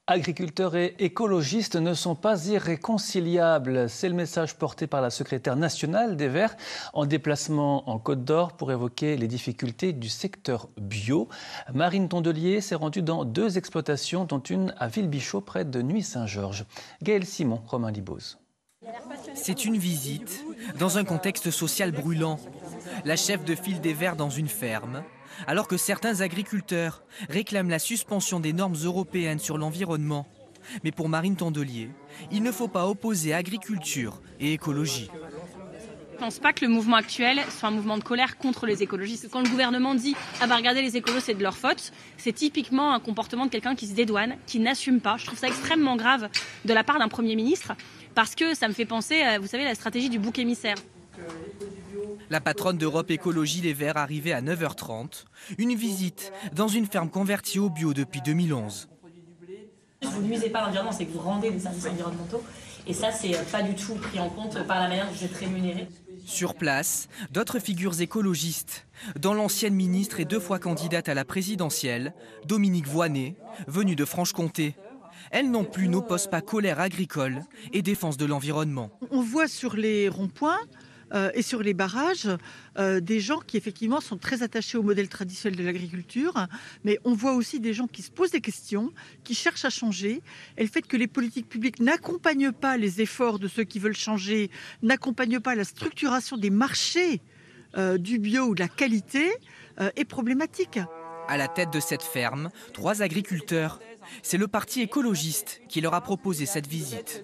Agriculteurs et écologistes ne sont pas irréconciliables. C'est le message porté par la secrétaire nationale des Verts en déplacement en Côte d'Or pour évoquer les difficultés du secteur bio. Marine Tondelier s'est rendue dans 2 exploitations, dont une à Villebichot, près de Nuits-Saint-Georges. Gaël Simon, Romain Liboz. C'est une visite dans un contexte social brûlant. La chef de file des Verts dans une ferme, alors que certains agriculteurs réclament la suspension des normes européennes sur l'environnement. Mais pour Marine Tondelier, il ne faut pas opposer agriculture et écologie. Je ne pense pas que le mouvement actuel soit un mouvement de colère contre les écologistes. Quand le gouvernement dit « Ah bah regardez, les écolos, c'est de leur faute », c'est typiquement un comportement de quelqu'un qui se dédouane, qui n'assume pas. Je trouve ça extrêmement grave de la part d'un Premier ministre, parce que ça me fait penser à, vous savez, la stratégie du bouc émissaire. La patronne d'Europe Écologie Les Verts arrivait à 9h30. Une visite dans une ferme convertie au bio depuis 2011. Vous ne nuisez pas à l'environnement, c'est que vous rendez des services environnementaux. Et ça, c'est pas du tout pris en compte par la manière dont vous êtes rémunéré. Sur place, d'autres figures écologistes, dont l'ancienne ministre et 2 fois candidate à la présidentielle, Dominique Voynet, venue de Franche-Comté. Elle non plus n'oppose pas colère agricole et défense de l'environnement. On voit sur les ronds-points et sur les barrages des gens qui effectivement sont très attachés au modèle traditionnel de l'agriculture, mais on voit aussi des gens qui se posent des questions, qui cherchent à changer. Et le fait que les politiques publiques n'accompagnent pas les efforts de ceux qui veulent changer, n'accompagnent pas la structuration des marchés du bio ou de la qualité est problématique. À la tête de cette ferme, 3 agriculteurs. C'est le parti écologiste qui leur a proposé cette visite.